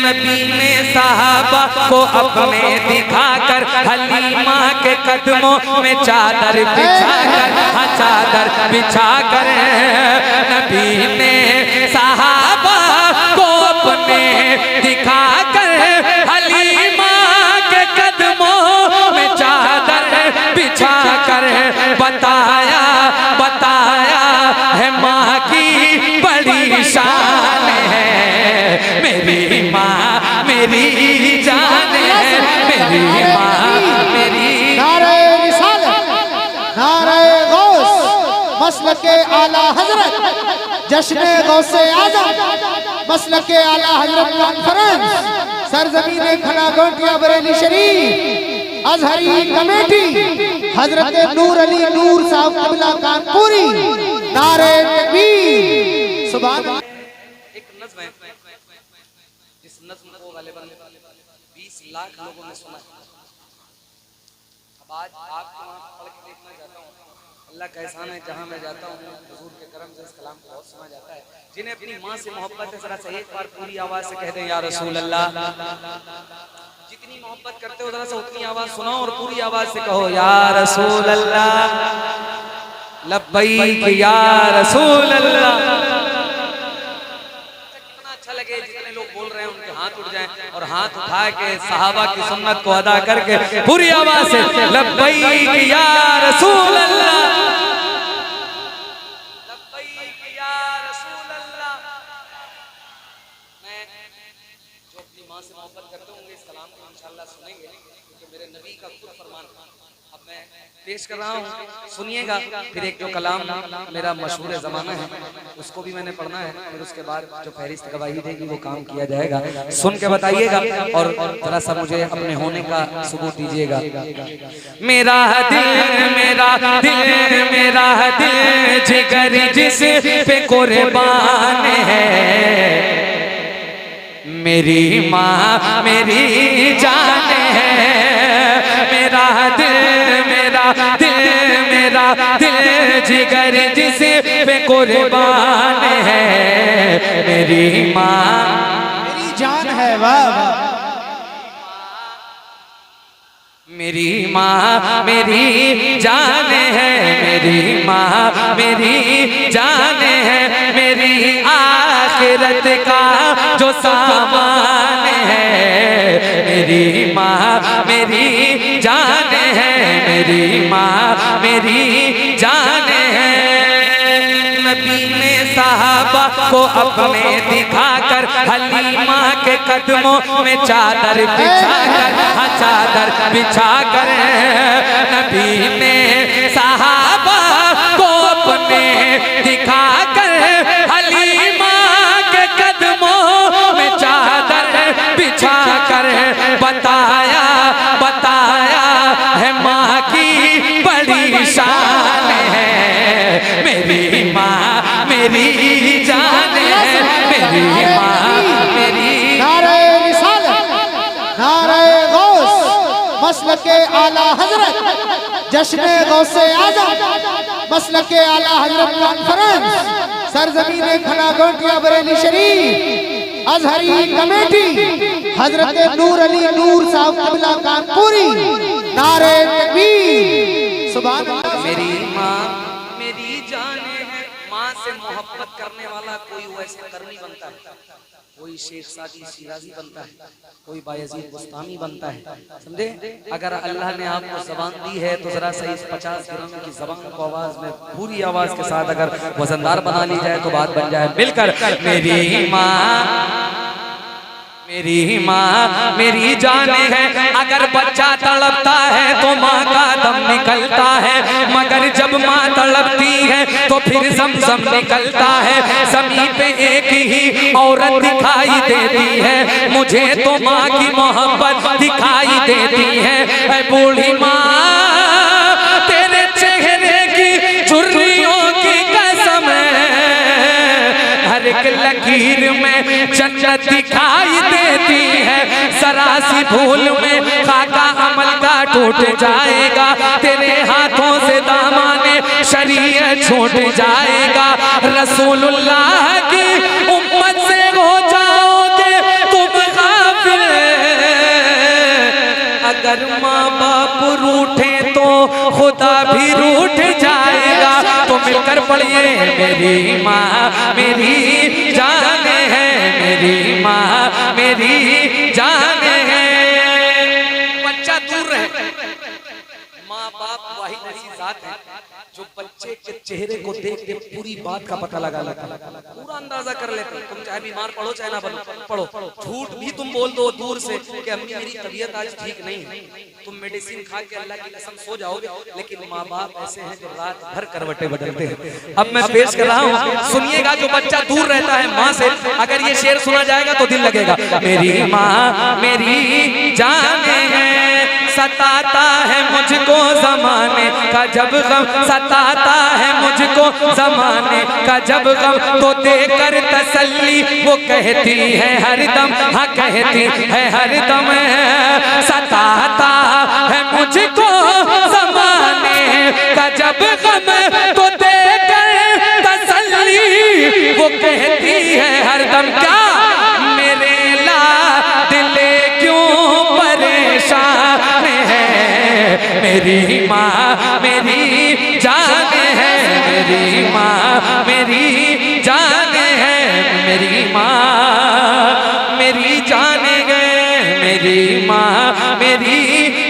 नबी ने सहाबा को अपने दिखाकर हलीमा के कदमों में चादर बिछाकर, हाँ चादर बिछाकर नबी ने सहाबा को अपने दिखाकर हलीमा के कदमों में चादर बिछाकर बताया बताया है माँ की बड़ी शान है, मेरी माँ मेरी जान है, मेरी माँ मेरी। नारे रिसालत, नारे गौस, मसलके आला हजरत, जश्ने गौसे आज़म, मसलके आला हजरत कॉन्फ्रेंस, सरजमीने खना गोटिया बरेली शरीफ, अजहरी कमेटी, हजरत नूर अली नूर साहब कबला कानपुरी, नारे तकबीर। सुभान अल्लाह। एक नज़्म है, जिस नज़्म को गालिबन 20 लाख लोगों ने सुना है। अब आज आपको वहाँ पढ़ के देखना चाहता हूँ। अल्लाह का एहसान है, जहाँ मैं जाता हूँ हुजूर के करम से इस कलाम को बहुत सुना जाता है। जिन्हें अपनी माँ से मोहब्बत है, जरा सा एक बार पूरी आवाज़ से कह दें या रसूल अल्लाह। जितनी मोहब्बत करते हो जरा सा उतनी आवाज़ सुनाओ और पूरी आवाज़ से कहो या रसूल अल्लाह, लब्बैक या रसूल अल्लाह। कितना अच्छा लगे जितने लोग बोल रहे हैं उनके हाथ उठ जाएं और हाथ उठा के सहाबा की सुन्नत को अदा करके पूरी आवाज़ से लब्बैक या रसूल अल्लाह, लब्बैक या रसूल अल्लाह। मैं जो अपनी माँ से मोहब्बत करते होंगे इस कलाम को इंशाअल्लाह सुनेंगे, क्योंकि मेरे नबी का खुद फरमान। अब मैं पेश कर रहा हूँ, सुनिएगा। फिर एक जो कलाम मेरा मशहूर ज़माना है उसको भी मैंने पढ़ना है, फिर उसके बाद जो फहरिस्त गवाही देगी वो काम किया जाएगा। सुन के बताइएगा और जरा सा मुझे अपने होने का सबूत दीजिएगा। मेरा दिल मेरा दिल मेरा दिल जिगर जिस पे कुर्बान है, मेरी माँ मेरी जान है, मेरा दिल मेरा दिल मेरा दिल जिगर जिस पे कुर्बान है, मेरी माँ मेरी जान है। वाह मेरी माँ मेरी जान है, मेरी माँ मेरी जान है, मेरी आखिरत का जो सामान है, मेरी माँ मेरी जान है, मेरी माँ मेरी जान है। नबी ने सहाबा को अपने दिखाकर हलीमा के कदमों में चादर बिछाकर, हाँ चादर बिछाकर नबी ने सहाबा को अपने दिखाकर हलीमा के कदमों में चादर बिछाकर बताया बताया है माँ की बड़ी शान है, मेरी माँ मेरी जान है, मेरी माँ मेरी। नारे रिसालत, नारे गौस, मसलके आला हजरत, जश्ने गौसे आज़म, मसलके आला हजरत कॉन्फ्रेंस, सरजमीने खना गोटिया बरेली शरीफ, अजहरी कमेटी, हजरत नूर अली नूर साहब कबला कानपुरी, नारे तकबीर। सुभान अल्लाह। मेरी माँ मेरी जान है। माँ से मोहब्बत करने वाला कोई वैसे करनी बनता है, कोई शेख सादी शिराजी बनता है, कोई बायजीद बुस्तामी बनता है, समझे। अगर अल्लाह ने आपको ज़बान दी है तो जरा सा इस 50 गिराम की ज़बान को आवाज़ में पूरी आवाज़ के साथ अगर वजनदार बना ली जाए तो बात बन जाए मिलकर। मेरी माँ मेरी माँ मेरी जान है। अगर बच्चा तड़पता है तो माँ का दम निकलता है, मगर जब माँ तड़पती है तो फिर ज़मज़म निकलता है। ज़मीन पे एक ही औरत दिखाई देती है, मुझे तो माँ की मोहब्बत दिखाई देती है। ऐ बूढ़ी माँ तेरे चेहरे की झुर्रियों की कसम है, हर एक लकीर में जन्नत दिखाई देती है। जरा सी भूल में खाका अमल का टूट जाएगा, तेरे हाथों से दामाने शरीयत छूट जाएगा। रसूलुल्लाह की उम्मत से हो जाओगे तुम खुदा भी रूठ जाएगा। तो मिलकर पढ़िए मेरी माँ मेरी जान है, मेरी माँ मेरी जान है। बच्चा दूर रहे, माँ बाप वाहिद ऐसी जात है जो बच्चे के चेहरे को देख के पूरी बात का पता लगा लेता है, पूरा अंदाजा कर लेते हैं। तुम चाहे बीमार पढ़ो चाहे ना पढ़ो, झूठ भी तुम बोल दो दूर से कि अम्मी मेरी तबीयत आज ठीक नहीं है, तुम मेडिसिन खा के अल्लाह की कसम सो जाओगे। लेकिन माँ बाप ऐसे हैं जो रात भर करवटे बदलते हैं। अब मैं पेश कर रहा हूँ, सुनिएगा। जो बच्चा दूर रहता है माँ से, अगर ये शेर सुना जाएगा तो दिल लगेगा। मेरी माँ मेरी जान है, सताता है मुझको जमाने का जब गम, सताता है मुझको जमाने का जब गम, तो देकर तसल्ली वो कहती है हरदम, हाँ कहती है हरदम। सताता है मुझको जमाने का जब गम, तो देकर तसल्ली वो कहती है हरदम। क्या मेरे ला दिले क्यों परेशान है, मेरी माँ मेरी जान है, मेरी माँ मेरी जान है, मेरी माँ मेरी जान है, मेरी माँ मेरी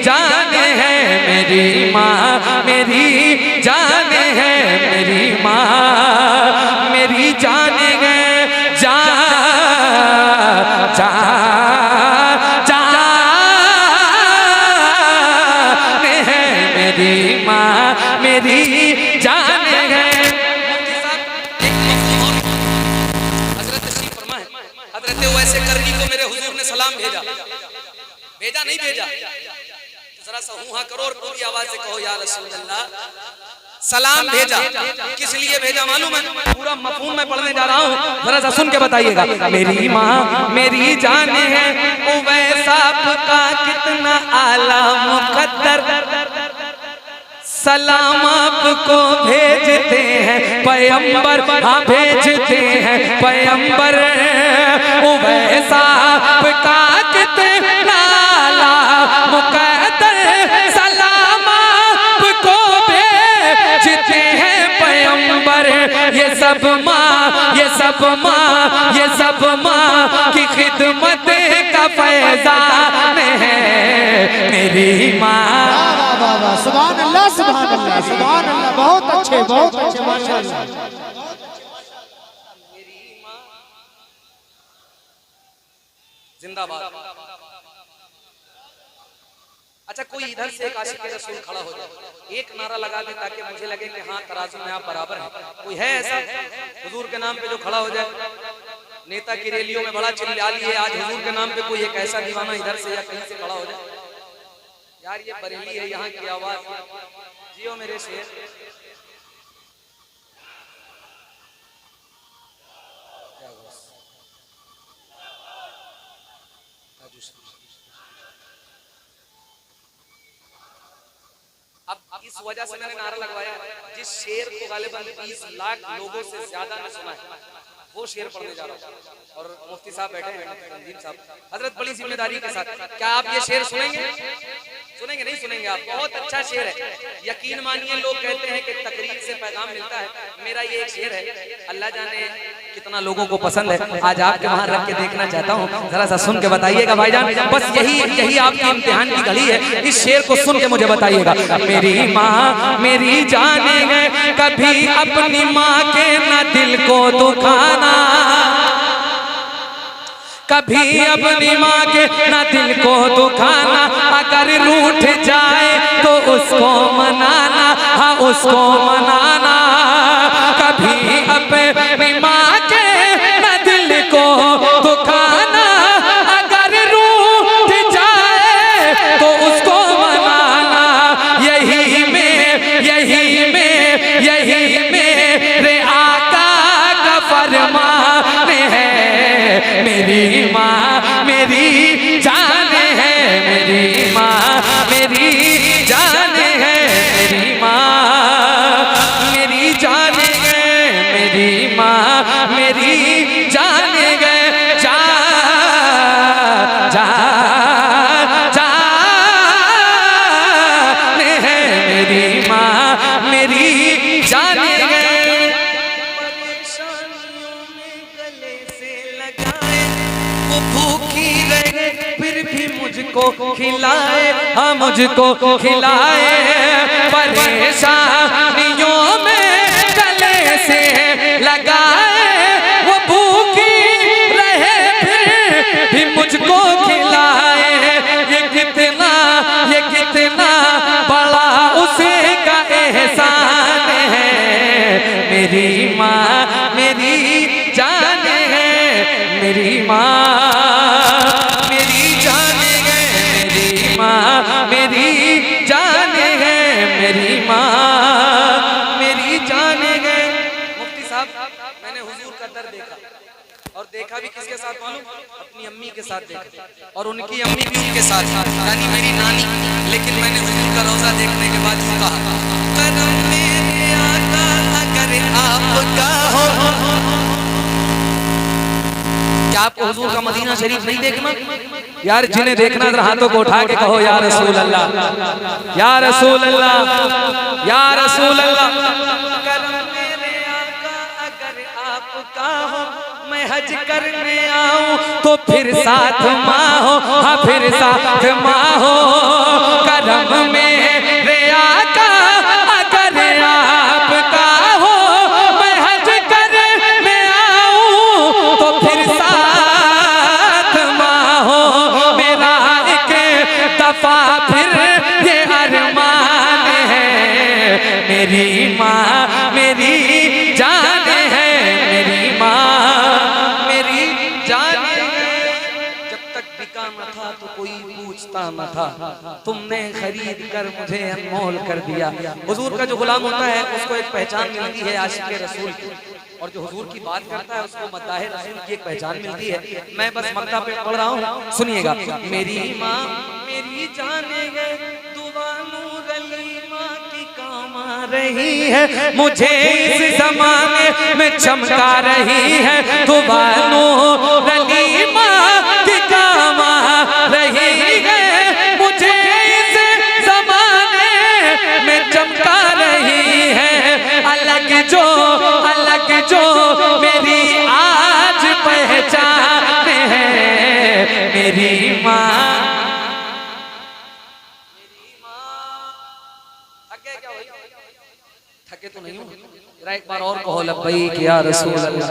जान है, मेरी माँ मेरी जान है, मेरी माँ मेरी जान है। मेरी माँ मेरी जान है। हजरत तशरीफ फरमा है, हजरत वैसे करनी को मेरे हुजूर ने सलाम भेजा, भेजा नहीं भेजा, जरा सा हूं हाँ करो और पूरी आवाज से कहो या रसूल अल्लाह। सलाम भेजा, किस लिए भेजा मालूम है? पूरा मफहूम मैं पढ़ने जा रहा हूँ, जरा सा सुन के बताइएगा। मेरी माँ मेरी जान है, वैसा का कितना आला मुकद्दर, सलाम आपको भेजते हैं पैगंबर, हाँ भेजते हैं पैगंबर। वैसा का कितना आला मुकद्दर, सलाम आपको भेजते हैं पैगंबर। ये सब माँ, ये सब माँ, ये सब माँ की खिदमत का फैज़ान है मेरी माँ। सुभान अल्लाह, सुभान अल्लाह, सुभान अल्लाह। बहुत अच्छे, बहुत अच्छे, माशाअल्लाह। जिंदाबाद। अच्छा, कोई इधर से एक आशिक़ रसूल खड़ा हो जाए, एक नारा लगा दे ताकि मुझे लगे कि हाँ तराजू में आप बराबर हैं। कोई है ऐसा हुजूर के नाम पे जो खड़ा हो जाए? नेता की रैलियों में बड़ा चिल्ला लिए, आज हुजूर के नाम पे कोई एक ऐसा दीवाना इधर से या कहीं से खड़ा हो जाए। यार ये बरेली है, यहाँ की आवाज जियो मेरे शेर। अब इस वजह से मैंने नारा लगवाया, जिस शेर को गालिबन 20 लाख लोगों से ज्यादा ने सुना है, वो शेर पढ़ने जा रहा हूँ। और मुफ्ती साहब बैठे हैं, तंजीम साहब, हजरत बड़ी जिम्मेदारी के साथ। क्या आप ये शेर सुनेंगे? सुनेंगे नहीं सुनेंगे आप? बहुत अच्छा शेर है, यकीन मानिए। लोग कहते हैं कि तकरीर से पैगाम मिलता है, मेरा ये एक शेर है, अल्लाह जाने कितना लोगों को पसंद है। आज आपके वहां रख के देखना चाहता हूँ, जरा सा सुन के बताइएगा भाईजान। बस यही आपकी इम्तिहान की घड़ी है, इस शेर को सुन के मुझे बताइएगा। मेरी माँ मेरी जान है, कभी अपनी माँ के न दिल को दुखाना, कभी अपनी माँ के न दिल को दुखाना। अगर रूठ जाए तो उसको मनाना, हाँ उसको मनाना। कभी अपनी माँ के न दिल को दुखाना, अगर रूठ जाए तो उसको मनाना। यही मेरे आका का फरमान है, मेरी माँ मेरी जान है, मेरी माँ मेरी जान है, मेरी माँ मेरी जान है, मेरी माँ मेरी जान है। जा जा जान है मेरी भूखी रहे फिर भी मुझको खिलाए, हाँ मुझको खिलाए। परेशानियों में गले से लगाए, वो भूखी रहे फिर भी मुझको खिलाए। ये कितना बड़ा उसे का एहसान है। मेरी माँ मेरी जान है, मेरी माँ मेरी जान है, मेरी माँ मेरी जान है, मेरी माँ मेरी जान है। मुफ्ती साहब, मैंने हुजूर का दर देखा और देखा भी किसके साथ मालूम? अपनी अम्मी के साथ देखा, और उनकी अम्मी भी उनके साथ, यानी मेरी नानी। लेकिन मैंने हुजूर का रोजा देखने के बाद यूं कहा, करम मेरे आका अगर आपका हो। क्या आपको हुजूर का मदीना शरीफ नहीं देखना? यार जिन्हें देखना जरा हाथों को उठा के कहो या रसूल अल्लाह, या रसूल अल्लाह, या रसूल अल्लाह। करम मेरे आका अगर आपका हो, मैं हज करने आऊं तो फिर साथ माँ हो, हाँ फिर साथ माँ हो। करम मेरे आका अगर आपका हो, मैं हज करने आऊं तो फिर साथ माँ हो। मेरा एक दफा फिर ये अरमान है, मेरी माँ मेरी जान है, मेरी माँ मेरी जान है। जब तक बिका न था तो कोई पूछता न था, तुमने खरीद कर मुझे अनमोल कर दिया। हुजूर का जो गुलाम होता है उसको एक पहचान मिलती है आशिक़ रसूल की, और जो हुजूर की बात करता है उसको मद्दाह रसूल की एक पहचान मिलती है। मैं बस मक्ता पे पढ़ रहा हूँ, सुनिएगा। मेरी माँ मेरी जान है, दुआ नूर अली माँ की काम आ रही है, मुझे इस ज़माने में चमका रही है। दुआ नूर अली माँ की काम आ रही है, मुझे इस ज़माने में चमका रही है। अलग जो मेरी आज पहचान है, मेरी माँ। थके तो नहीं हूँ? जरा एक बार और कहो लब्बैक या रसूल अल्लाह।